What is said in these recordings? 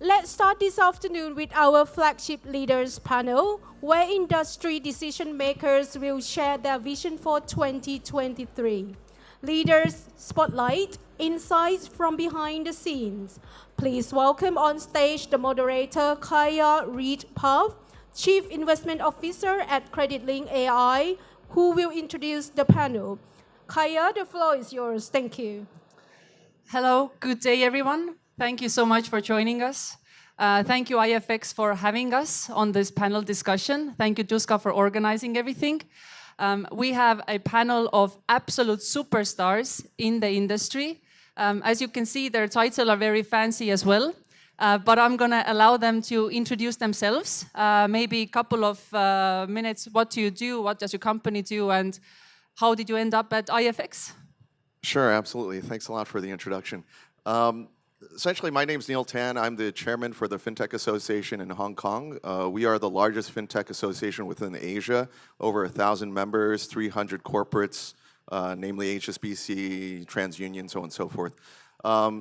Let's start this afternoon with our flagship leaders panel, where industry decision makers will share their vision for 2023. Leaders Spotlight, insights from behind the scenes. Please welcome on stage the moderator Kaya Reed Puff, Chief Investment Officer at CreditLink AI, who will introduce the panel. Kaya, the floor is yours. Thank you. Hello, good day everyone. Thank you so much for joining us. Thank you IFX for having us on this panel discussion. Thank you Duska for organizing everything. We have a panel of absolute superstars in the industry. As you can see, their titles are very fancy as well. But I'm going to allow them to introduce themselves. Maybe a couple of minutes, what do you do, what does your company do, and how did you end up at IFX? Sure, absolutely. Thanks a lot for the introduction. Essentially, my name's Neil Tan. I'm the chairman for the FinTech Association in Hong Kong. We are the largest FinTech association within Asia, over 1,000 members, 300 corporates, namely HSBC, TransUnion, so on and so forth.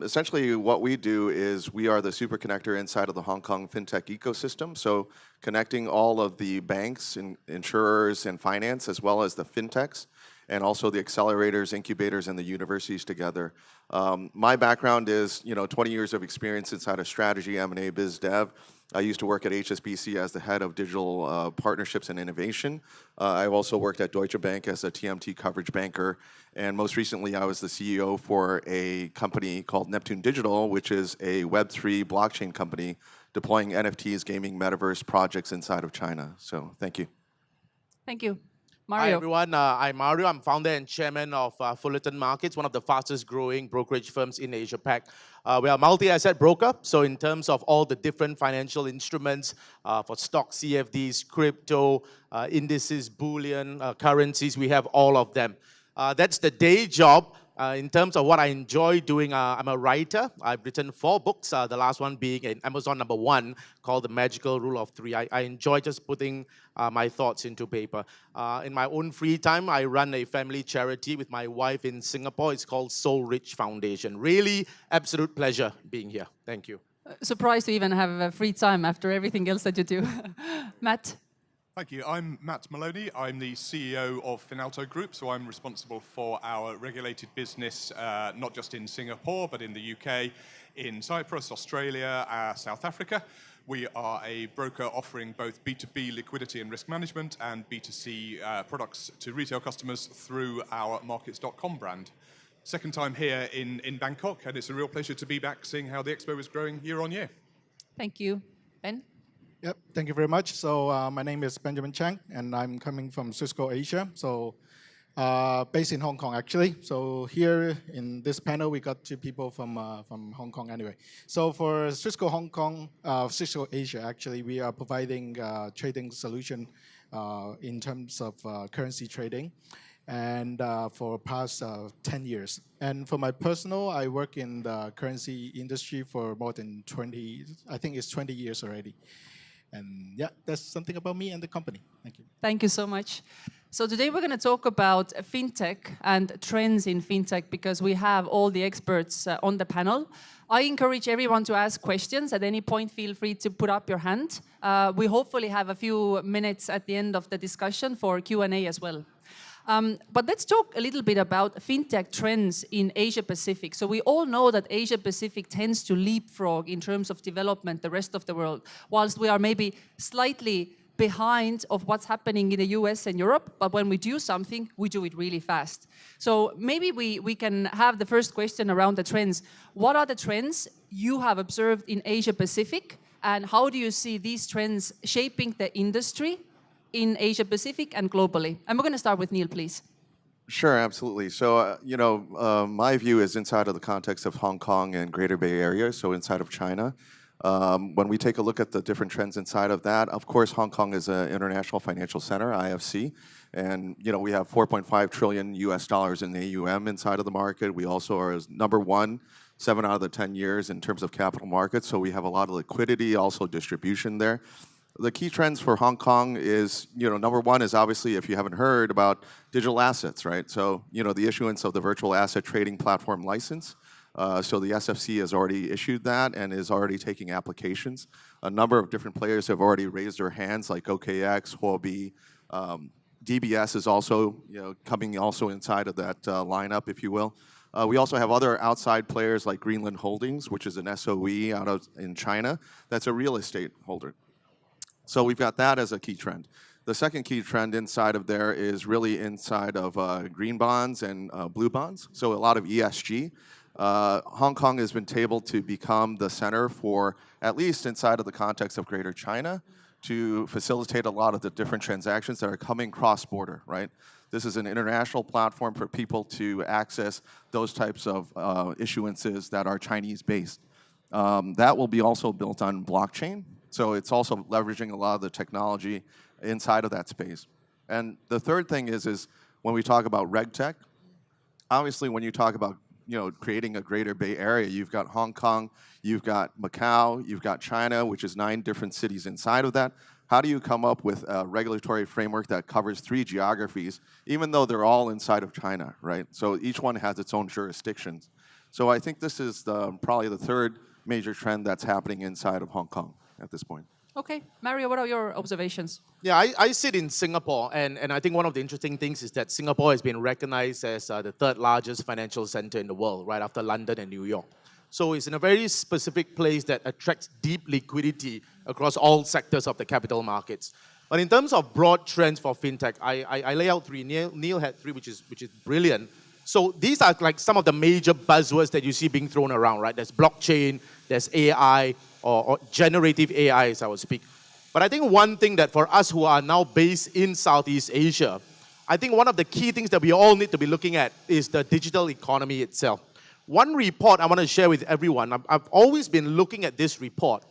Essentially, what we do is we are the super connector inside of the Hong Kong FinTech ecosystem, so connecting all of the banks, and insurers, and finance, as well as the FinTechs, and also the accelerators, incubators, and the universities together. My background is 20 years of experience inside of strategy, M&A, biz dev. I used to work at HSBC as the head of digital partnerships and innovation. I've also worked at Deutsche Bank as a TMT coverage banker. And most recently, I was the CEO for a company called Neptune Digital, which is a Web3 blockchain company deploying NFTs, gaming, metaverse projects inside of China. So thank you. Thank you. Hi Mario. everyone, I'm Mario. I'm founder and chairman of Fullerton Markets, one of the fastest growing brokerage firms in Asia Pac. We are a multi-asset broker, so in terms of all the different financial instruments for stocks, CFDs, crypto, indices, bullion, currencies, we have all of them. That's the day job. In terms of what I enjoy doing, I'm a writer. I've written 4 books, the last one being an Amazon #1 called The Magical Rule of 3. I enjoy just putting my thoughts into paper. In my own free time, I run a family charity with my wife in Singapore. It's called Soul Rich Foundation. Really absolute pleasure being here. Thank you. Surprised to even have free time after everything else that you do. Matt? Thank you. I'm Matt Maloney. I'm the CEO of Finalto Group, so I'm responsible for our regulated business, not just in Singapore, but in the UK, in Cyprus, Australia, South Africa. We are a broker offering both B2B liquidity and risk management and B2C products to retail customers through our Markets.com brand. Second time here in Bangkok, and it's a real pleasure to be back seeing how the expo is growing year on year. Thank you. Ben? Yep, thank you very much. So my name is Benjamin Chang, and I'm coming from Cisco Asia. So based in Hong Kong, actually. So here in this panel, we got 2 people from Hong Kong anyway. So for Cisco Hong Kong, Cisco Asia, actually, we are providing trading solution in terms of currency trading, and for past 10 years. And for my personal, I work in the currency industry for more than 20, I think it's 20 years already. And yeah, that's something about me and the company. Thank you. Thank you so much. So today we're going to talk about fintech and trends in fintech because we have all the experts on the panel. I encourage everyone to ask questions. At any point, feel free to put up your hand. We hopefully have a few minutes at the end of the discussion for Q&A as well. But let's talk a little bit about fintech trends in Asia Pacific. So we all know that Asia Pacific tends to leapfrog in terms of development the rest of the world, whilst we are maybe slightly behind of what's happening in the US and Europe, but when we do something, we do it really fast. So maybe we can have the first question around the trends. What are the trends you have observed in Asia Pacific, and how do you see these trends shaping the industry in Asia Pacific and globally? And we're going to start with Neil, please. Sure, absolutely. So, my view is inside of the context of Hong Kong and Greater Bay Area, so inside of China. When we take a look at the different trends inside of that, of course, Hong Kong is an international financial center, IFC, and we have 4.5 trillion US dollars in AUM inside of the market. We also are #1, 7 out of the 10 years in terms of capital markets, so we have a lot of liquidity, also distribution there. The key trends for Hong Kong is, #1 is obviously, if you haven't heard, about digital assets, right? So, the issuance of the virtual asset trading platform license. So the SFC has already issued that and is already taking applications. A number of different players have already raised their hands, like OKX, Huobi. DBS is also coming also inside of that lineup, if you will. We also have other outside players like Greenland Holdings, which is an SOE in China. That's a real estate holder. So we've got that as a key trend. The second key trend inside of there is really inside of green bonds and blue bonds. So a lot of ESG. Hong Kong has been able to become the center for, at least inside of the context of Greater China, to facilitate a lot of the different transactions that are coming cross-border, right? This is an international platform for people to access those types of issuances that are Chinese-based. That will be also built on blockchain, so it's also leveraging a lot of the technology inside of that space. And the third thing is when we talk about RegTech, obviously when you talk about creating a greater Bay Area, you've got Hong Kong, you've got Macau, you've got China, which is 9 different cities inside of that. How do you come up with a regulatory framework that covers 3 geographies, even though they're all inside of China, right? So each one has its own jurisdictions. So I think this is probably the third major trend that's happening inside of Hong Kong at this point. Okay, Mario, what are your observations? Yeah, I sit in Singapore, and I think one of the interesting things is that Singapore has been recognized as the 3rd largest financial center in the world, right after London and New York. So it's in a very specific place that attracts deep liquidity across all sectors of the capital markets. But in terms of broad trends for fintech, I lay out 3. Neil had 3, which is brilliant. So these are like some of the major buzzwords that you see being thrown around, right? There's blockchain, there's AI, or generative AI, as I would speak. But I think one thing that for us who are now based in Southeast Asia, I think one of the key things that we all need to be looking at is the digital economy itself. One report I want to share with everyone, I've always been looking at this report.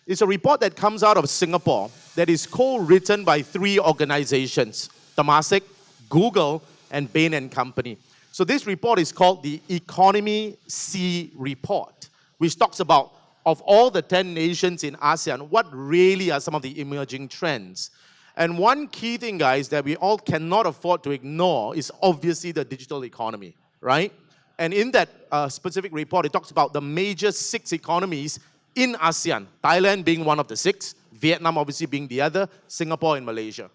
It's a report that comes out of Singapore that is co-written by 3 organizations, Temasek, Google, and Bain & Company. So this report is called the Economy C Report, which talks about, of all the 10 nations in ASEAN, what really are some of the emerging trends? And one key thing, guys, that we all cannot afford to ignore is obviously the digital economy, right? And in that specific report, it talks about the major 6 economies in ASEAN, Thailand being one of the 6, Vietnam obviously being the other, Singapore and Malaysia.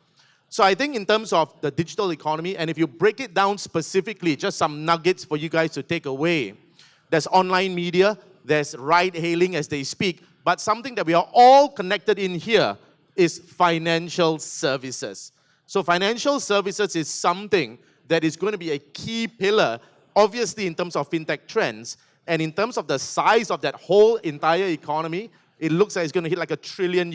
So I think in terms of the digital economy, and if you break it down specifically, just some nuggets for you guys to take away, there's online media, there's ride-hailing as they speak, but something that we are all connected in here is financial services. So financial services is something that is going to be a key pillar, obviously in terms of fintech trends, and in terms of the size of that whole entire economy, it looks like it's going to hit like $1 trillion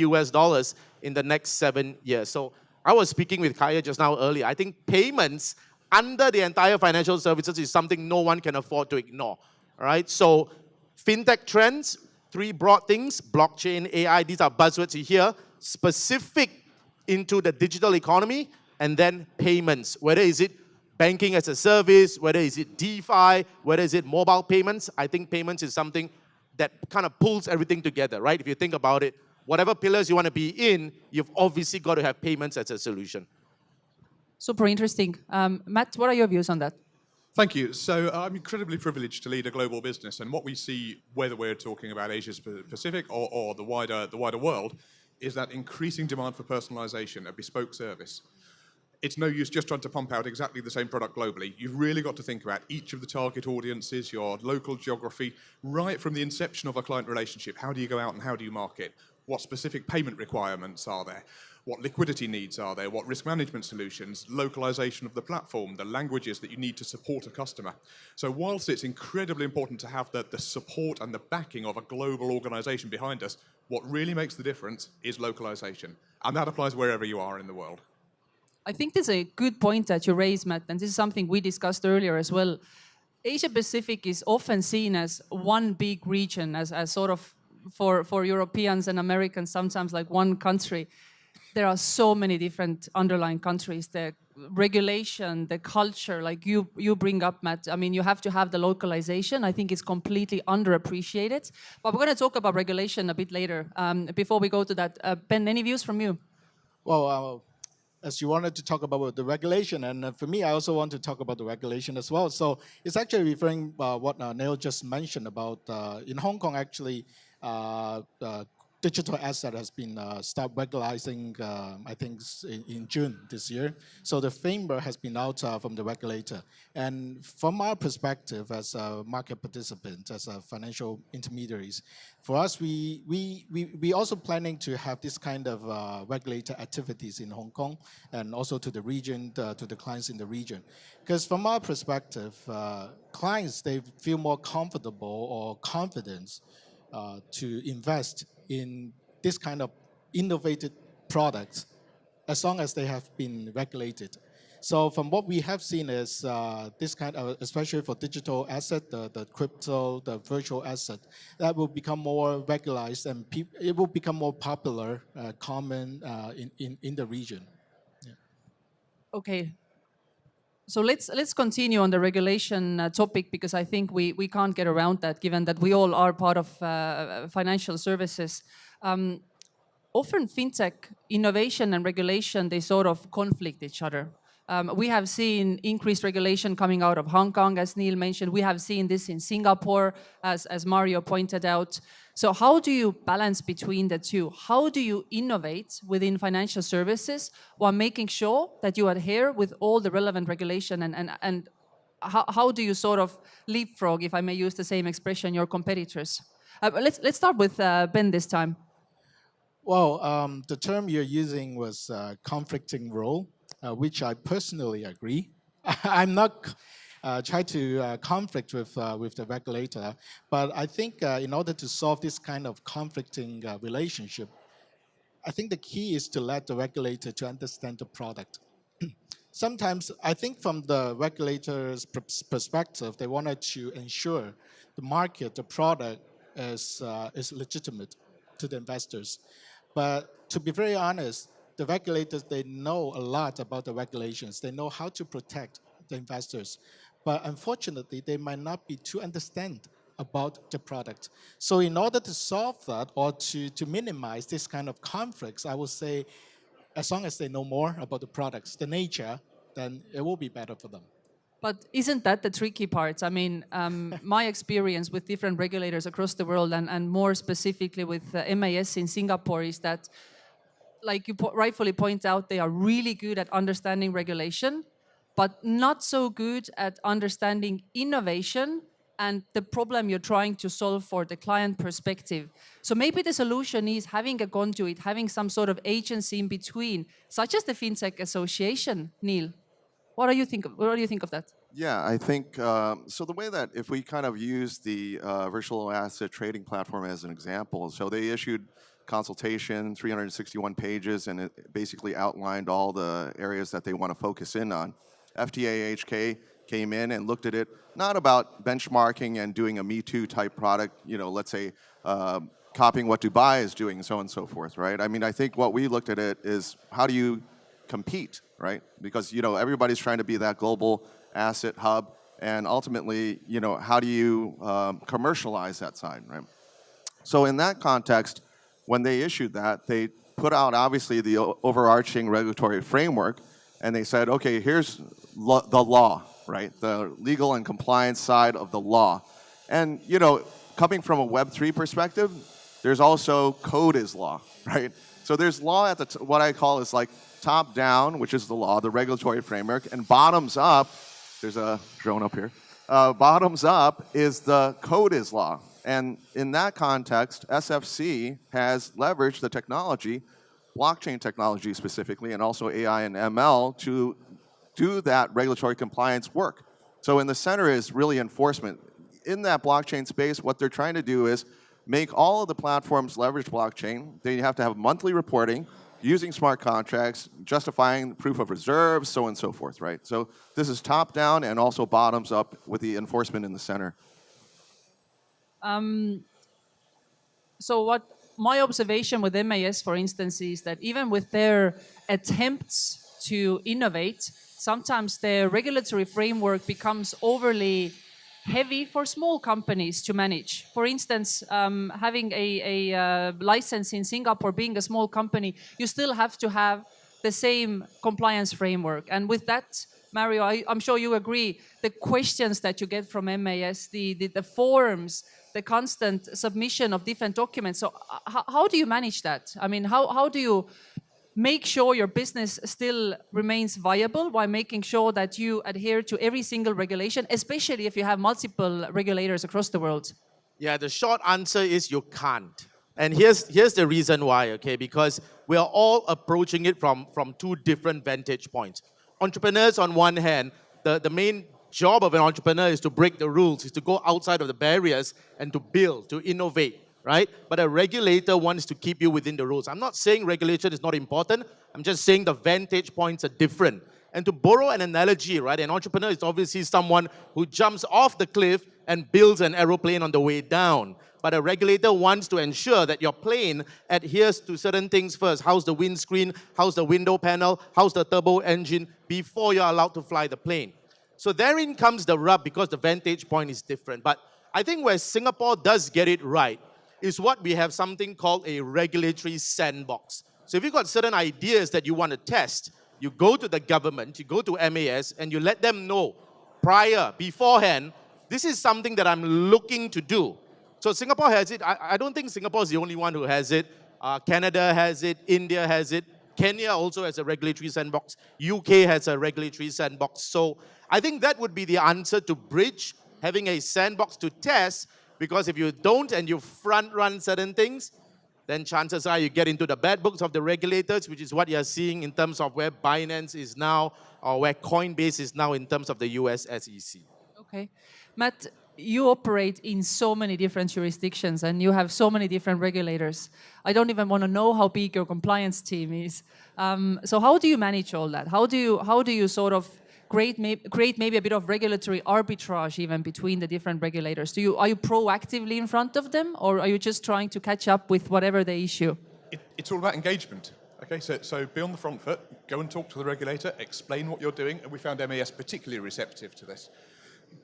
in the next 7 years. So I was speaking with Kaya just now earlier. I think payments under the entire financial services is something no one can afford to ignore. All right, so fintech trends, 3 broad things, blockchain, AI, these are buzzwords you hear, specific into the digital economy, and then payments, whether is it banking as a service, whether is it DeFi, whether is it mobile payments. I think payments is something that kind of pulls everything together, right? If you think about it, whatever pillars you want to be in, you've obviously got to have payments as a solution. Super interesting. Matt, what are your views on that? Thank you. So I'm incredibly privileged to lead a global business, and what we see, whether we're talking about Asia Pacific or the wider world, is that increasing demand for personalization, a bespoke service. It's no use just trying to pump out exactly the same product globally. You've really got to think about each of the target audiences, your local geography, right from the inception of a client relationship. How do you go out and how do you market? What specific payment requirements are there? What liquidity needs are there? What risk management solutions? Localization of the platform, the languages that you need to support a customer. So whilst it's incredibly important to have the support and the backing of a global organization behind us, what really makes the difference is localization. And that applies wherever you are in the world. I think this is a good point that you raised, Matt, and this is something we discussed earlier as well. Asia Pacific is often seen as one big region, as sort of for Europeans and Americans, sometimes like one country. There are so many different underlying countries, the regulation, the culture, like you bring up, Matt. I mean, you have to have the localization. I think it's completely underappreciated. But we're going to talk about regulation a bit later. Before we go to that, Ben, any views from you? Well, as you wanted to talk about the regulation, and for me, I also want to talk about the regulation as well. So it's actually referring what Neil just mentioned about in Hong Kong. Actually, digital asset has been start regularizing. I think in June this year. So the framework has been out from the regulator, and from our perspective as a market participant, as a financial intermediaries, for us, we also planning to have this kind of regulator activities in Hong Kong and also to the region, to the clients in the region. Because from our perspective, clients, they feel more comfortable or confidence to invest in this kind of innovative products as long as they have been regulated. So from what we have seen is this kind of, especially for digital asset, the crypto, the virtual asset, that will become more regularized and it will become more popular, common in the region. Okay. So let's continue on the regulation topic, because I think we can't get around that, given that we all are part of financial services. Often fintech innovation and regulation, they sort of conflict each other. We have seen increased regulation coming out of Hong Kong, as Neil mentioned. We have seen this in Singapore, as Mario pointed out. So how do you balance between the two? How do you innovate within financial services while making sure that you adhere with all the relevant regulation, and how do you sort of leapfrog, if I may use the same expression, your competitors? Let's start with Ben this time. Well, the term you're using was conflicting role, which I personally agree. I'm not trying to conflict with the regulator, but I think in order to solve this kind of conflicting relationship, I think the key is to let the regulator to understand the product. Sometimes, I think from the regulator's perspective, they wanted to ensure the market, the product is legitimate to the investors. But to be very honest, the regulators, they know a lot about the regulations. They know how to protect the investors. But unfortunately, they might not be too understand about the product. So in order to solve that or to minimize this kind of conflicts, I would say, as long as they know more about the products, the nature, then it will be better for them. But isn't that the tricky part? I mean, my experience with different regulators across the world, and more specifically with MAS in Singapore, is that, like you rightfully point out, they are really good at understanding regulation, but not so good at understanding innovation and the problem you're trying to solve for the client perspective. So maybe the solution is having a conduit, having some sort of agency in between, such as the FinTech Association. Neil, what do you think of that? Yeah, I think, so the way that if we kind of use the virtual asset trading platform as an example, so they issued consultation, 361 pages, and it basically outlined all the areas that they want to focus in on. FTAHK came in and looked at it, not about benchmarking and doing a Me Too type product, you know, let's say copying what Dubai is doing, so on and so forth, right? I mean, I think what we looked at it is, how do you compete, right? Because, you know, everybody's trying to be that global asset hub, and ultimately, you know, how do you commercialize that side, right? So in that context, when they issued that, they put out obviously the overarching regulatory framework, and they said, okay, here's the law, right? The legal and compliance side of the law. And, you know, coming from a Web3 perspective, there's also code is law, right? So there's law at the, what I call is like top down, which is the law, the regulatory framework, and bottoms up, there's a drone up here, bottoms up is the code is law. And in that context, SFC has leveraged the technology, blockchain technology specifically, and also AI and ML to do that regulatory compliance work. So in the center is really enforcement. In that blockchain space, what they're trying to do is make all of the platforms leverage blockchain. They have to have monthly reporting, using smart contracts, justifying proof of reserves, so on and so forth, right? So this is top down and also bottoms up with the enforcement in the center. So what my observation with MAS, for instance, is that even with their attempts to innovate, sometimes their regulatory framework becomes overly heavy for small companies to manage. For instance, having a license in Singapore, being a small company, you still have to have the same compliance framework. And with that, Mario, I'm sure you agree, the questions that you get from MAS, the forms, the constant submission of different documents. So how do you manage that? I mean, how do you make sure your business still remains viable while making sure that you adhere to every single regulation, especially if you have multiple regulators across the world? Yeah, the short answer is you can't. And here's the reason why, okay? Because we are all approaching it from two different vantage points. Entrepreneurs, on one hand, the main job of an entrepreneur is to break the rules, is to go outside of the barriers and to build, to innovate, right? But a regulator wants to keep you within the rules. I'm not saying regulation is not important. I'm just saying the vantage points are different. And to borrow an analogy, right? An entrepreneur is obviously someone who jumps off the cliff and builds an aeroplane on the way down. But a regulator wants to ensure that your plane adheres to certain things first. How's the windscreen? How's the window panel? How's the turbo engine? Before you're allowed to fly the plane. So therein comes the rub because the vantage point is different. But I think where Singapore does get it right is what we have something called a regulatory sandbox. So if you've got certain ideas that you want to test, you go to the government, you go to MAS, and you let them know beforehand, this is something that I'm looking to do. So Singapore has it. I don't think Singapore is the only one who has it. Canada has it. India has it. Kenya also has a regulatory sandbox. UK has a regulatory sandbox. So I think that would be the answer to bridge, having a sandbox to test, because if you don't and you front run certain things, then chances are you get into the bad books of the regulators, which is what you're seeing in terms of where Binance is now or where Coinbase is now in terms of the US SEC. Okay. Matt, you operate in so many different jurisdictions and you have so many different regulators. I don't even want to know how big your compliance team is. So how do you manage all that? How do you sort of create maybe a bit of regulatory arbitrage even between the different regulators? Are you proactively in front of them, or are you just trying to catch up with whatever they issue? It's all about engagement. Okay, so be on the front foot, go and talk to the regulator, explain what you're doing, and we found MAS particularly receptive to this.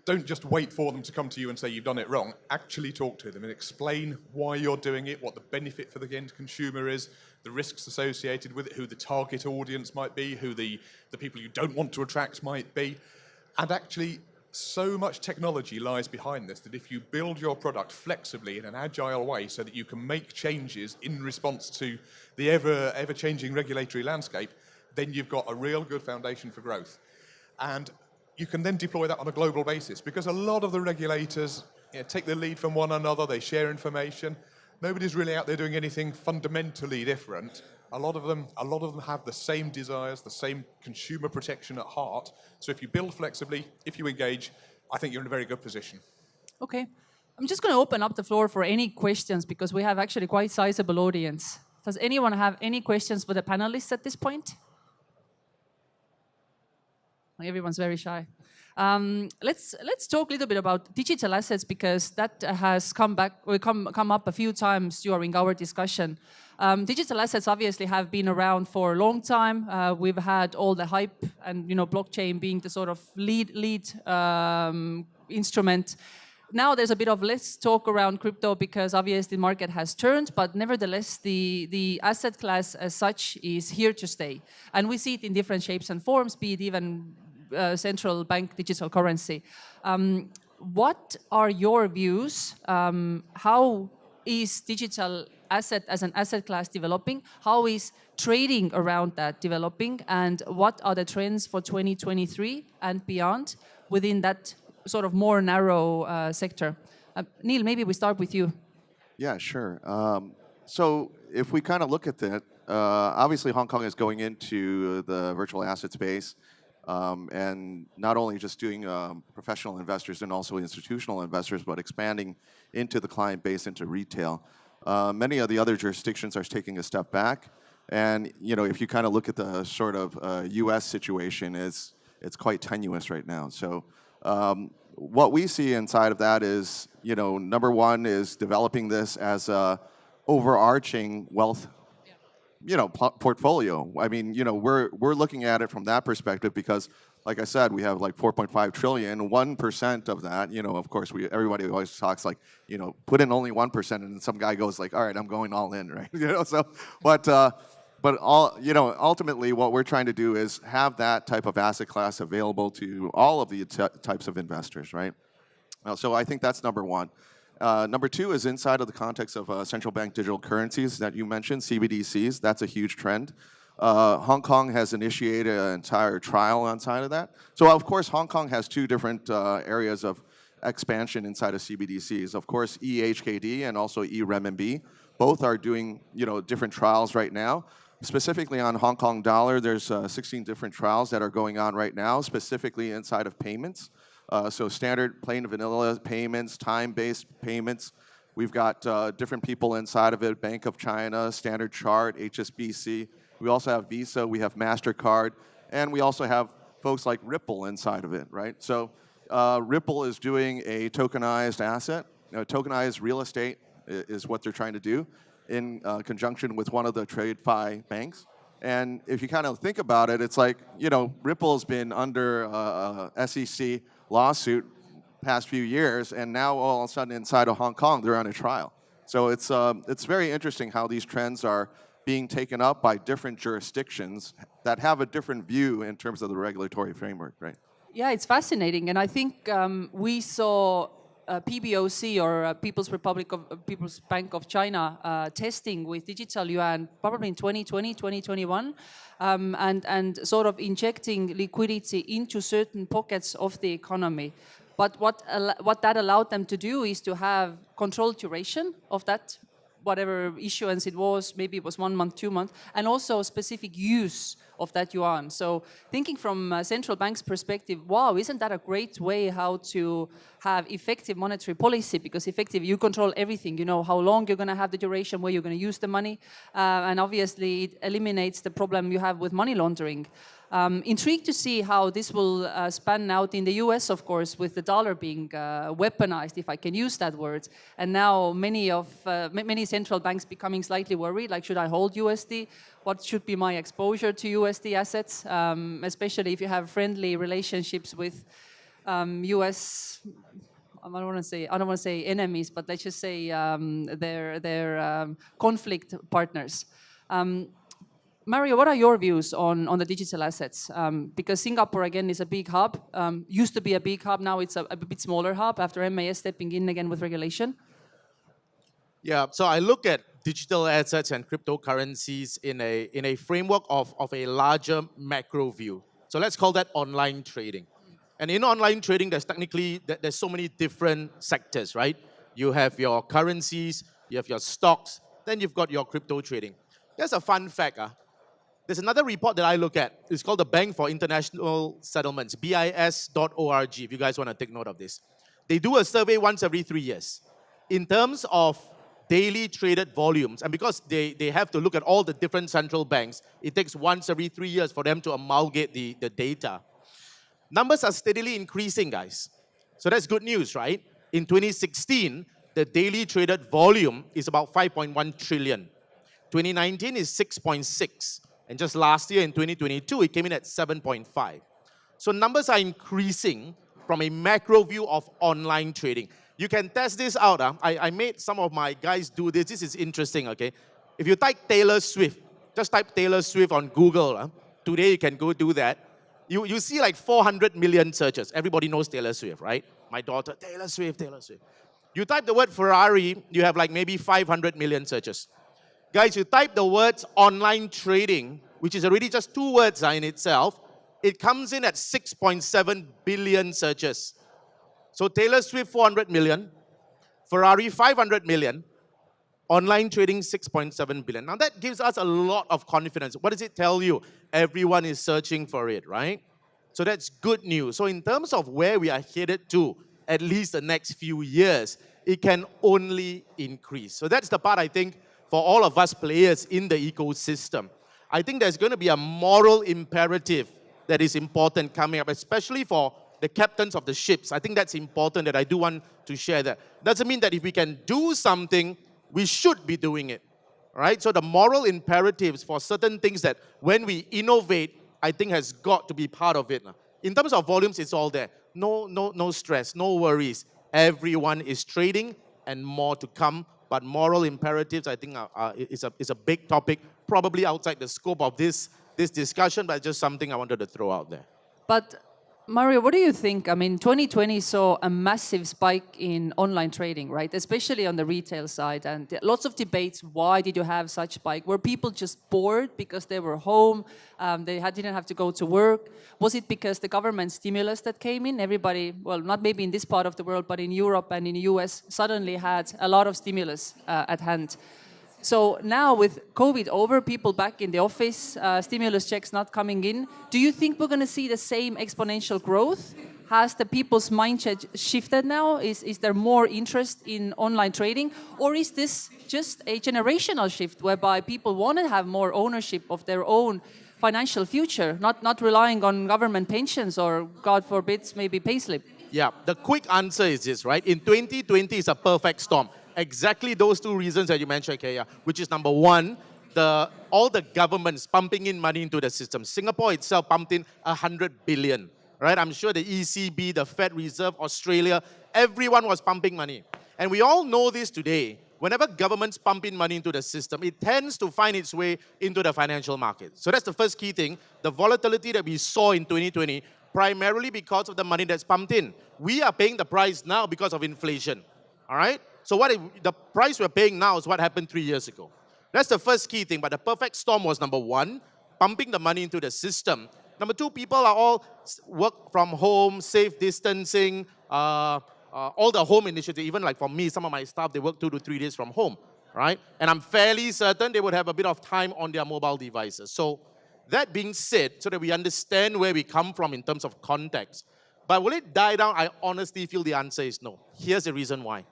Don't just wait for them to come to you and say you've done it wrong. Actually talk to them and explain why you're doing it, what the benefit for the end consumer is, the risks associated with it, who the target audience might be, who the people you don't want to attract might be. And actually, so much technology lies behind this that if you build your product flexibly in an agile way so that you can make changes in response to the ever-changing regulatory landscape, then you've got a real good foundation for growth. And you can then deploy that on a global basis, because a lot of the regulators take the lead from one another, they share information. Nobody's really out there doing anything fundamentally different. A lot of them have the same desires, the same consumer protection at heart. So if you build flexibly, if you engage, I think you're in a very good position. Okay. I'm just going to open up the floor for any questions, because we have actually quite sizable audience. Does anyone have any questions for the panelists at this point? Everyone's very shy. Let's talk a little bit about digital assets, because that has come up a few times during our discussion. Digital assets obviously have been around for a long time. We've had all the hype and blockchain being the sort of lead instrument. Now there's a bit of less talk around crypto because obviously the market has turned, but nevertheless the asset class as such is here to stay. And we see it in different shapes and forms, be it even central bank digital currency. What are your views? How is digital asset as an asset class developing? How is trading around that developing? And what are the trends for 2023 and beyond within that sort of more narrow sector? Neil, maybe we start with you. Yeah, sure. So if we kind of look at that, obviously Hong Kong is going into the virtual asset space, and not only just doing professional investors and also institutional investors, but expanding into the client base, into retail. Many of the other jurisdictions are taking a step back, and if you kind of look at the sort of U.S. situation, it's quite tenuous right now. So what we see inside of that is, number one is developing this as a overarching wealth portfolio. I mean, we're looking at it from that perspective because, like I said, we have like 4.5 trillion. 1% of that, of course, everybody always talks like, put in only 1%, and some guy goes like, all right, I'm going all in, right? So, but but ultimately, what we're trying to do is have that type of asset class available to all of the types of investors, right? So I think that's number one. Number two is inside of the context of central bank digital currencies that you mentioned, CBDCs. That's a huge trend. Hong Kong has initiated an entire trial inside of that. So of course, Hong Kong has two different areas of expansion inside of CBDCs. Of course, eHKD and also eRenminbi. Both are doing different trials right now. Specifically on Hong Kong dollar, there's 16 different trials that are going on right now, specifically inside of payments. So standard plain vanilla payments, time-based payments. We've got different people inside of it, Bank of China, Standard Chart, HSBC. We also have Visa, we have MasterCard, and we also have folks like Ripple inside of it, right? So Ripple is doing a tokenized asset. Tokenized real estate is what they're trying to do in conjunction with one of the TradeFi banks. And if you kind of think about it, it's like, Ripple's been under SEC lawsuit past few years, and now all of a sudden inside of Hong Kong, they're on a trial. So it's very interesting how these trends are being taken up by different jurisdictions that have a different view in terms of the regulatory framework, right? Yeah, it's fascinating, and I think we saw PBOC or People's Bank of China testing with digital yuan probably in 2020, 2021, and sort of injecting liquidity into certain pockets of the economy. But what that allowed them to do is to have controlled duration of that, whatever issuance it was, maybe it was 1 month, 2 months, and also specific use of that yuan. So thinking from a central bank's perspective, wow, isn't that a great way how to have effective monetary policy? Because effective, you control everything. You know how long you're going to have the duration, where you're going to use the money, and obviously it eliminates the problem you have with money laundering. Intrigued to see how this will span out in the US, of course, with the dollar being weaponized, if I can use that word. And now many central banks becoming slightly worried, like, should I hold USD? What should be my exposure to USD assets, especially if you have friendly relationships with US, I don't want to say enemies, but let's just say their conflict partners. Mario, what are your views on the digital assets? Because Singapore, again, is a big hub. Used to be a big hub, now it's a bit smaller hub after MAS stepping in again with regulation. Yeah, so I look at digital assets and cryptocurrencies in a framework of a larger macro view. So let's call that online trading. And in online trading, there's so many different sectors, right? You have your currencies, you have your stocks, then you've got your crypto trading. Here's a fun fact. There's another report that I look at. It's called the Bank for International Settlements, BIS.org, if you guys want to take note of this. They do a survey once every 3 years. In terms of daily traded volumes, and because they have to look at all the different central banks, it takes once every 3 years for them to amalgamate the data. Numbers are steadily increasing, guys. So that's good news, right? In 2016, the daily traded volume is about 5.1 trillion. 2019 is 6.6. And just last year in 2022, it came in at 7.5. So numbers are increasing from a macro view of online trading. You can test this out. I made some of my guys do this. This is interesting, okay? If you type Taylor Swift, just type Taylor Swift on Google. Today you can go do that. You see like 400 million searches. Everybody knows Taylor Swift, right? My daughter, Taylor Swift, Taylor Swift. You type the word Ferrari, you have like maybe 500 million searches. Guys, you type the words online trading, which is already just 2 words in itself, it comes in at 6.7 billion searches. So Taylor Swift, 400 million, Ferrari, 500 million, online trading, 6.7 billion. Now that gives us a lot of confidence. What does it tell you? Everyone is searching for it, right? So that's good news. So in terms of where we are headed to, at least the next few years, it can only increase. So that's the part I think for all of us players in the ecosystem. I think there's going to be a moral imperative that is important coming up, especially for the captains of the ships. I think that's important that I do want to share that. Doesn't mean that if we can do something, we should be doing it, right? So the moral imperatives for certain things that when we innovate, I think has got to be part of it. In terms of volumes, it's all there. No stress, no worries. Everyone is trading and more to come but moral imperatives, I think, is a big topic, probably outside the scope of this discussion, but just something I wanted to throw out there. But Mario, what do you think? I mean, 2020 saw a massive spike in online trading, right? Especially on the retail side, and lots of debates. Why did you have such spike? Were people just bored because they were home? Didn't have to go to work. Was it because the government stimulus that came in? Everybody, well, not maybe in this part of the world, but in Europe and in the US, suddenly had a lot of stimulus at hand. So now with COVID over, people back in the office, stimulus checks not coming in, do you think we're going to see the same exponential growth? Has the people's mindset shifted now? Is there more interest in online trading? Or is this just a generational shift whereby people want to have more ownership of their own financial future, not relying on government pensions or, God forbid, maybe payslip? Yeah, the quick answer is this, right? In 2020, it's a perfect storm. Exactly those two reasons that you mentioned, Kaya, which is number one, all the governments pumping in money into the system. Singapore itself pumped in 100 billion, right? I'm sure the ECB, the Fed Reserve, Australia, everyone was pumping money. And we all know this today. Whenever governments pump in money into the system, it tends to find its way into the financial market. So that's the first key thing. The volatility that we saw in 2020, primarily because of the money that's pumped in. We are paying the price now because of inflation, all right? So the price we're paying now is what happened 3 years ago. That's the first key thing. But the perfect storm was number one, pumping the money into the system. Number two, people are all work from home, safe distancing, all the home initiatives. Even like for me, some of my staff, they work 2 to 3 days from home, right? And I'm fairly certain they would have a bit of time on their mobile devices. So that being said, so that we understand where we come from in terms of context. But will it die down? I honestly feel the answer is no. Here's the reason why.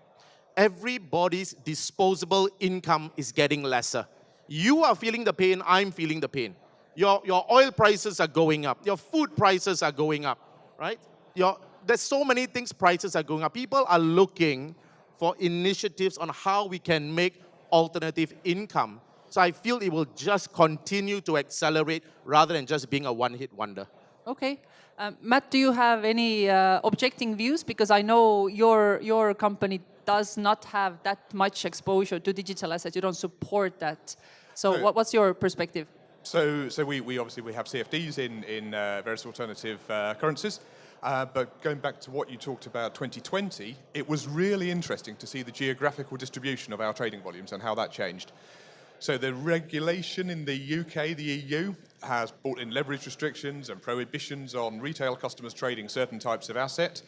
Everybody's disposable income is getting lesser. You are feeling the pain, I'm feeling the pain. Your oil prices are going up, your food prices are going up, right? There's so many things, prices are going up. People are looking for initiatives on how we can make alternative income. So I feel it will just continue to accelerate rather than just being a one-hit wonder. Okay. Matt, do you have any objecting views? Because I know your company does not have that much exposure to digital assets. You don't support that. So what's your perspective? So we obviously have CFDs in various alternative currencies. But going back to what you talked about 2020, it was really interesting to see the geographical distribution of our trading volumes and how that changed. So the regulation in the UK, the EU, has brought in leverage restrictions and prohibitions on retail customers trading certain types of asset,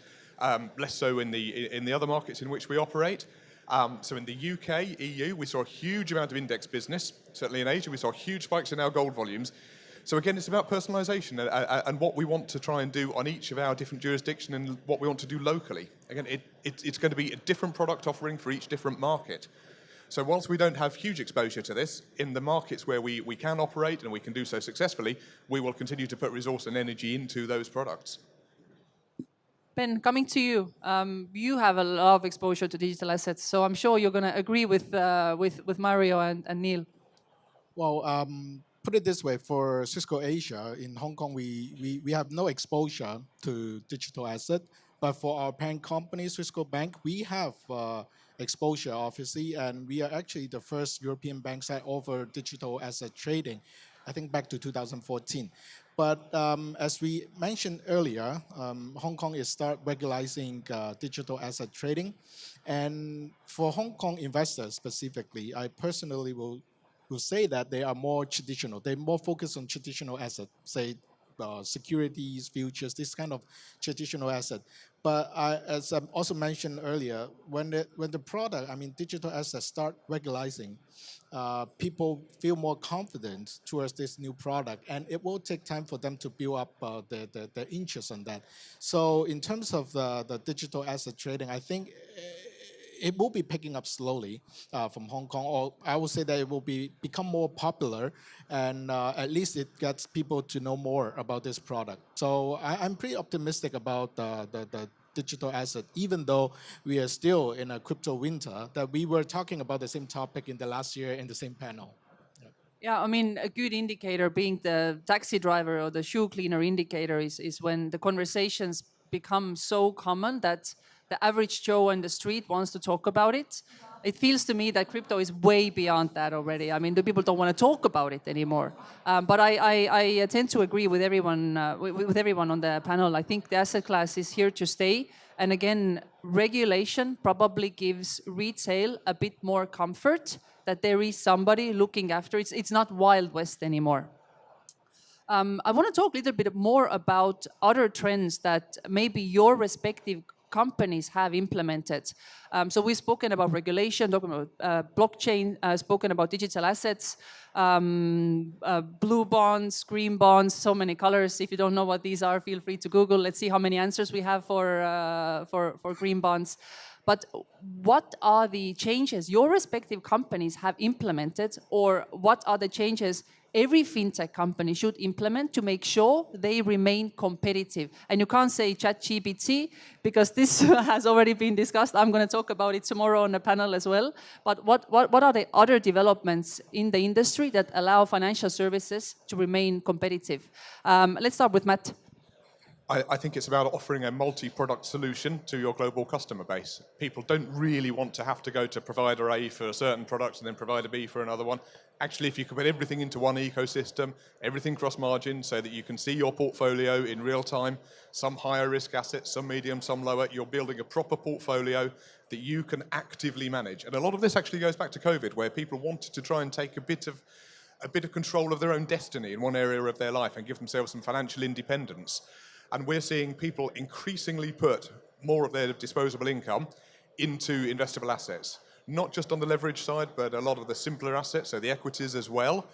less so in the other markets in which we operate. So in the UK, EU, we saw a huge amount of index business. Certainly in Asia, we saw huge spikes in our gold volumes. So again, it's about personalization and what we want to try and do on each of our different jurisdictions and what we want to do locally. Again, it's going to be a different product offering for each different market. So whilst we don't have huge exposure to this, in the markets where we can operate and we can do so successfully, we will continue to put resource and energy into those products. Ben, coming to you, you have a lot of exposure to digital assets, so I'm sure you're going to agree with Mario and Neil. Well, put it this way, for Cisco Asia, in Hong Kong, we have no exposure to digital asset, but for our parent company, Cisco Bank, we have exposure, obviously, and we are actually the first European bank that offer digital asset trading, I think back to 2014. But as we mentioned earlier, Hong Kong is start regulating digital asset trading. And for Hong Kong investors specifically, I personally will say that they are more traditional. They're more focused on traditional assets, say securities, futures, this kind of traditional asset. But as I also mentioned earlier, when the product, I mean digital assets start regulating, people feel more confident towards this new product, and it will take time for them to build up the interest on that. So in terms of the digital asset trading, I think it will be picking up slowly from Hong Kong, or I would say that it will become more popular, and at least it gets people to know more about this product. So I'm pretty optimistic about the digital asset, even though we are still in a crypto winter, that we were talking about the same topic in the last year in the same panel. Yeah, I mean, a good indicator being the taxi driver or the shoe cleaner indicator is when the conversations become so common that the average Joe on the street wants to talk about it. It feels to me that crypto is way beyond that already. I mean, the people don't want to talk about it anymore. But I tend to agree with everyone with everyone on the panel. I think the asset class is here to stay. And again, regulation probably gives retail a bit more comfort that there is somebody looking after it. It's not Wild West anymore. I want to talk a little bit more about other trends that maybe your respective companies have implemented. So we've spoken about regulation, talking about blockchain, spoken about digital assets, blue bonds, green bonds, so many colors. If you don't know what these are, feel free to Google. Let's see how many answers we have for green bonds. But what are the changes your respective companies have implemented, or what are the changes every fintech company should implement to make sure they remain competitive? And you can't say ChatGPT because this has already been discussed. I'm going to talk about it tomorrow on a panel as well. But what are the other developments in the industry that allow financial services to remain competitive? Let's start with Matt. I think it's about offering a multi-product solution to your global customer base. People don't really want to have to go to provider A for a certain product and then provider B for another one. Actually, if you can put everything into one ecosystem, everything cross-margin, so that you can see your portfolio in real time, some higher risk assets, some medium, some lower, you're building a proper portfolio that you can actively manage. And a lot of this actually goes back to COVID, where people wanted to try and take a bit of control of their own destiny in one area of their life and give themselves some financial independence. And we're seeing people increasingly put more of their disposable income into investable assets, not just on the leverage side, but a lot of the simpler assets, so the equities as well.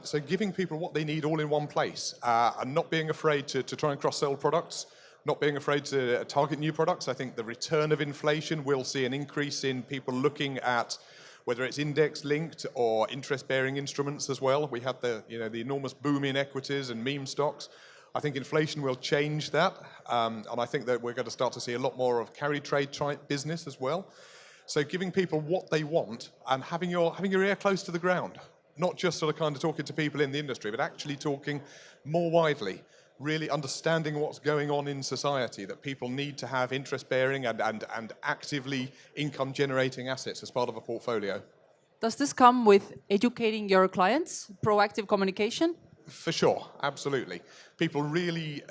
So giving people what they need all in one place, and not being afraid to try and cross-sell products, not being afraid to target new products. I think the return of inflation will see an increase in people looking at whether it's index-linked or interest-bearing instruments as well. We had the enormous boom in equities and meme stocks. I think inflation will change that, and I think that we're going to start to see a lot more of carry trade type business as well. So giving people what they want and having your ear close to the ground, not just sort of kind of talking to people in the industry, but actually talking more widely, really understanding what's going on in society, that people need to have interest-bearing and actively income-generating assets as part of a portfolio. Does this come with educating your clients, proactive communication? For sure, absolutely. People really,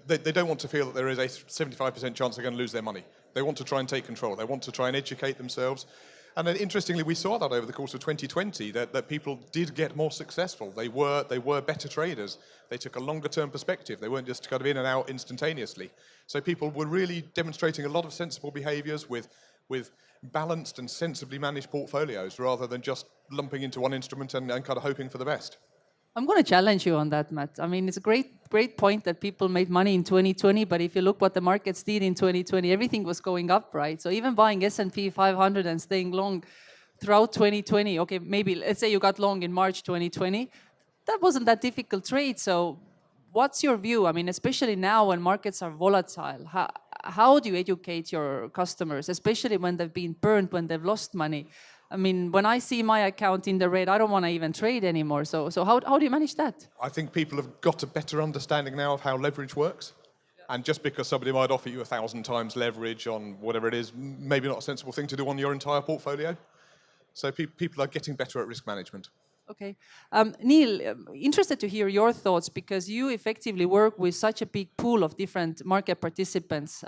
they don't want to feel that there is a 75% chance they're going to lose their money. They want to try and take control. They want to try and educate themselves. And then interestingly, we saw that over the course of 2020, that people did get more successful. They were better traders. They took a longer term perspective. They weren't just kind of in and out instantaneously. So people were really demonstrating a lot of sensible behaviors with balanced and sensibly managed portfolios, rather than just lumping into one instrument and kind of hoping for the best. I'm going to challenge you on that, Matt. I mean, it's a great point that people made money in 2020, but if you look what the markets did in 2020, everything was going up, right? So even buying S&P 500 and staying long throughout 2020, okay, maybe let's say you got long in March 2020, that wasn't that difficult trade. So what's your view? I mean, especially now when markets are volatile, how do you educate your customers, especially when they've been burned, when they've lost money? I mean, when I see my account in the red, I don't want to even trade anymore. So how do you manage that? I think people have got a better understanding now of how leverage works. And just because somebody might offer you 1,000 times leverage on whatever it is, maybe not a sensible thing to do on your entire portfolio. So people are getting better at risk management. Okay. Neil, interested to hear your thoughts, because you effectively work with such a big pool of different market participants.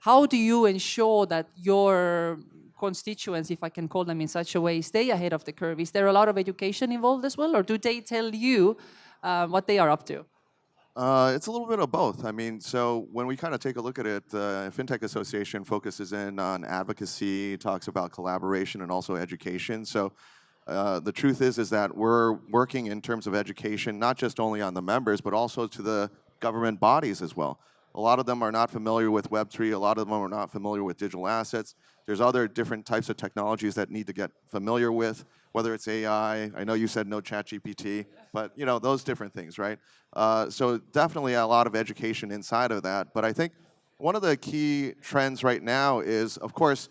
How do you ensure that your constituents, if I can call them in such a way, stay ahead of the curve? Is there a lot of education involved as well, or do they tell you what they are up to? It's a little bit of both. I mean, so when we kind of take a look at it, FinTech Association focuses in on advocacy, talks about collaboration, and also education. So the truth is that we're working in terms of education, not just only on the members, but also to the government bodies as well. A lot of them are not familiar with Web3. A lot of them are not familiar with digital assets. There's other different types of technologies that need to get familiar with, whether it's AI. I know you said no ChatGPT, but those different things, right? So definitely a lot of education inside of that. But I think one of the key trends right now is, of course,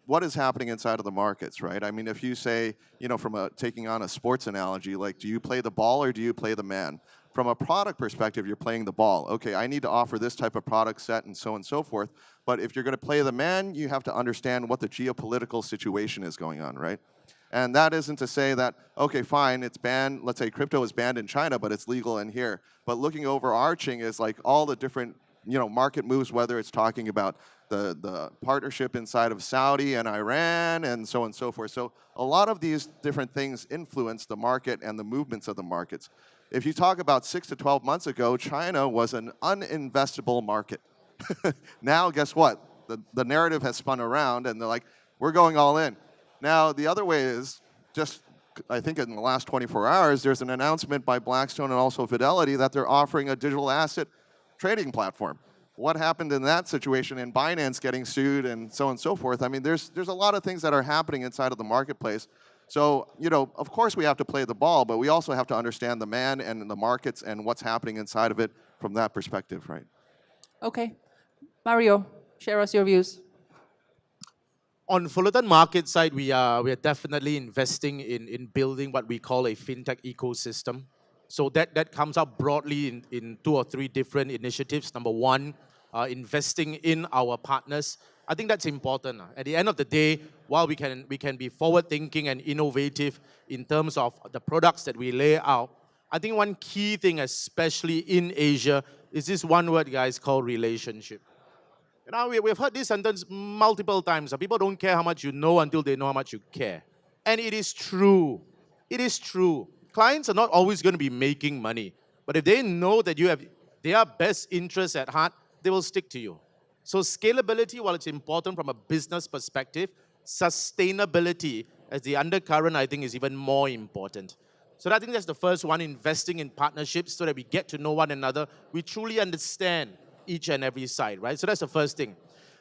what is happening inside of the markets, right? I mean, if you say, from taking on a sports analogy, like, do you play the ball or do you play the man? from a product perspective, you're playing the ball. Okay, I need to offer this type of product set and so forth. But if you're going to play the man, you have to understand what the geopolitical situation is going on, right? And that isn't to say that, okay, fine, it's banned, let's say crypto is banned in China, but it's legal in here. But looking overarching is like all the different market moves, whether it's talking about the partnership inside of Saudi and Iran and so forth. So a lot of these different things influence the market and the movements of the markets. If you talk about 6 to 12 months ago, China was an uninvestable market. Now, guess what? The narrative has spun around and they're like, we're going all in. Now, the other way is just, I think in the last 24 hours, there's an announcement by Blackstone and also Fidelity that they're offering a digital asset trading platform. What happened in that situation, and Binance getting sued and so forth? I mean, there's a lot of things that are happening inside of the marketplace. So, of course we have to play the ball, but we also have to understand the man and the markets and what's happening inside of it from that perspective, right? Okay. Mario, share us your views. On Fullerton Market side, we are definitely investing in building what we call a fintech ecosystem. So that comes up broadly in 2 or 3 different initiatives. Number one, investing in our partners. I think that's important. At the end of the day, while we can be forward-thinking and innovative in terms of the products that we lay out, I think one key thing, especially in Asia, is this one word, guys, called relationship. We've heard this sentence multiple times. People don't care how much you know until they know how much you care. And it is true. It is true. Clients are not always going to be making money. But if they know that you have their best interests at heart, they will stick to you. So scalability, while it's important from a business perspective, sustainability as the undercurrent, I think, is even more important. So I think that's the first one, investing in partnerships so that we get to know one another. We truly understand each and every side, right? So that's the first thing.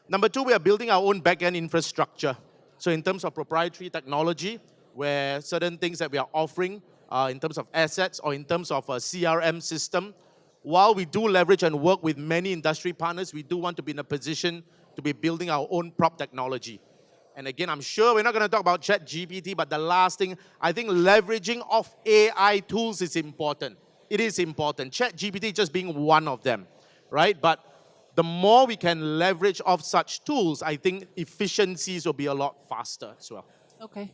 Number 2, we are building our own back-end infrastructure. So in terms of proprietary technology, where certain things that we are offering in terms of assets or in terms of a CRM system, while we do leverage and work with many industry partners, we do want to be in a position to be building our own prop technology. And again, I'm sure we're not going to talk about ChatGPT, but the last thing, I think leveraging of AI tools is important. It is important. ChatGPT just being one of them, right? But the more we can leverage of such tools, I think efficiencies will be a lot faster as well. Okay.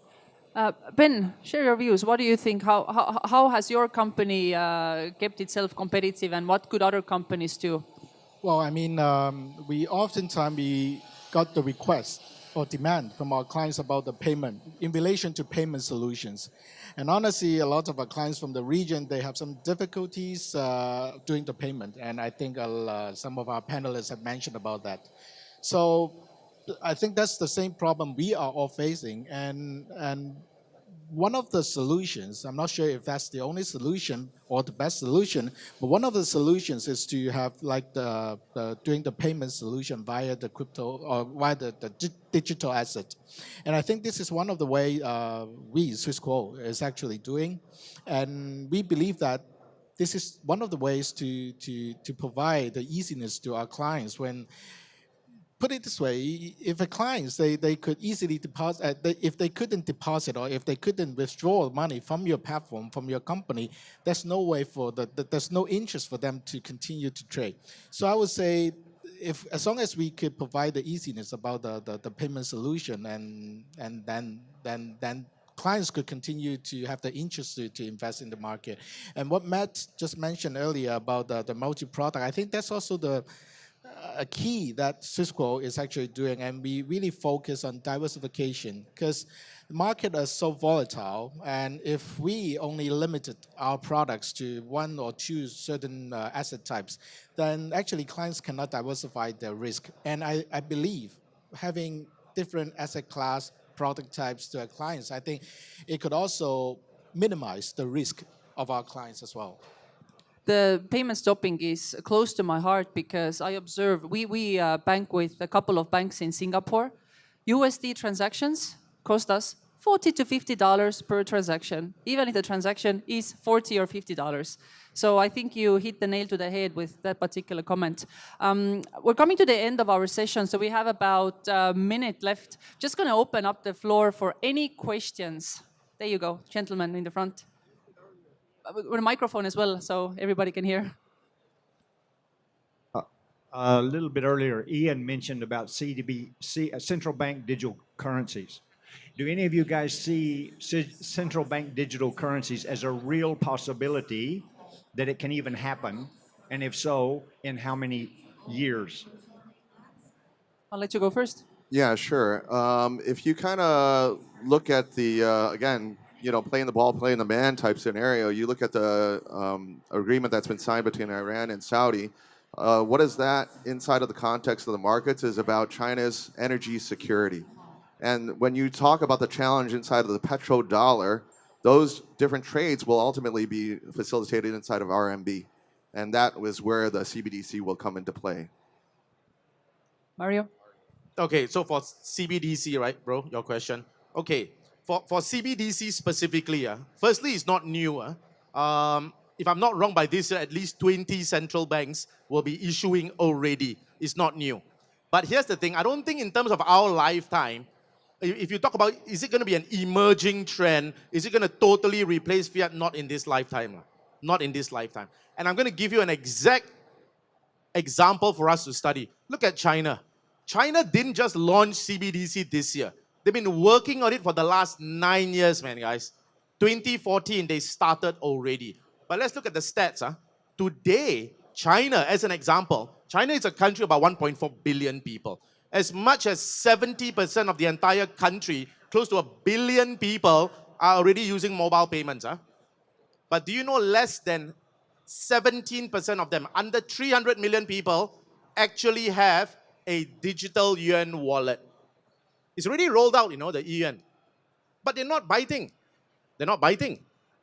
Ben, share your views. What do you think? How has your company kept itself competitive, and what could other companies do? Well, I mean, we got the request or demand from our clients about the payment in relation to payment solutions. And honestly, a lot of our clients from the region, they have some difficulties doing the payment. And I think some of our panelists have mentioned about that. So I think that's the same problem we are all facing. And one of the solutions, I'm not sure if that's the only solution or the best solution, but one of the solutions is to have like doing the payment solution via the crypto or via the digital asset. And I think this is one of the way we, Swissquote, is actually doing. And we believe that this is one of the ways to provide the easiness to our clients when, put it this way, if the clients, they could easily deposit, if they couldn't deposit or if they couldn't withdraw money from your platform, from your company, there's no way there's no interest for them to continue to trade. So I would say, as long as we could provide the easiness about the payment solution, and then clients could continue to have the interest to invest in the market. And what Matt just mentioned earlier about the multi-product, I think that's also a key that Swissquote is actually doing, and we really focus on diversification because the market is so volatile, and if we only limited our products to 1 or 2 certain asset types, then actually clients cannot diversify their risk. And I believe having different asset class product types to our clients, I think it could also minimize the risk of our clients as well. The payment stopping is close to my heart because I observe we bank with a couple of banks in Singapore. USD transactions cost us $40 to $50 per transaction, even if the transaction is $40 or $50. So I think you hit the nail to the head with that particular comment. We're coming to the end of our session, so we have about a minute left. Just going to open up the floor for any questions. There you go, gentlemen in the front. with a microphone as well, so everybody can hear. A little bit earlier, Ian mentioned about central bank digital currencies. Do any of you guys see central bank digital currencies as a real possibility that it can even happen? And if so, in how many years? I'll let you go first. Yeah, sure. If you kind of look at the, again, playing the ball, playing the man type scenario, you look at the agreement that's been signed between Iran and Saudi. What is that inside of the context of the markets is about China's energy security. And when you talk about the challenge inside of the petrodollar, those different trades will ultimately be facilitated inside of RMB. And that was where the CBDC will come into play. Mario? Okay, so for CBDC, right, bro, your question. Okay, for CBDC specifically, firstly, it's not new. If I'm not wrong, by this year, at least 20 central banks will be issuing already. It's not new. But here's the thing, I don't think in terms of our lifetime, if you talk about, is it going to be an emerging trend? Is it going to totally replace fiat? Not in this lifetime. Not in this lifetime. And I'm going to give you an exact example for us to study. Look at China. China didn't just launch CBDC this year. They've been working on it for the last 9 years, man, guys. 2014, they started already. But let's look at the stats. Today, China, as an example, China is a country of about 1.4 billion people. As much as 70% of the entire country, close to 1 billion people, are already using mobile payments. But do you know less than 17% of them, under 300 million people, actually have a digital yuan wallet? It's already rolled out, the yuan. But they're not biting. They're not biting.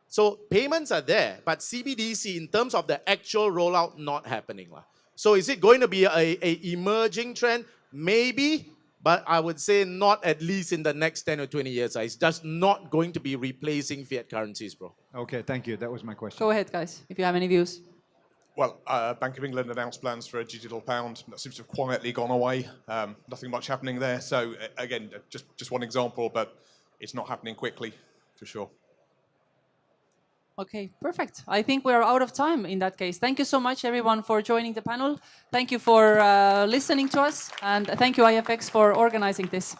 So payments are there, but CBDC, in terms of the actual rollout, not happening. So is it going to be a emerging trend? Maybe, but I would say not at least in the next 10 or 20 years. It's just not going to be replacing fiat currencies, bro. Okay, thank you. That was my question. Go ahead, guys, if you have any views. Well, Bank of England announced plans for a digital pound. That seems to have quietly gone away. Nothing much happening there. So again, just one example, but it's not happening quickly, for sure. Okay, perfect. I think we're out of time in that case. Thank you so much, everyone, for joining the panel. Thank you for listening to us. And thank you, IFX, for organizing this.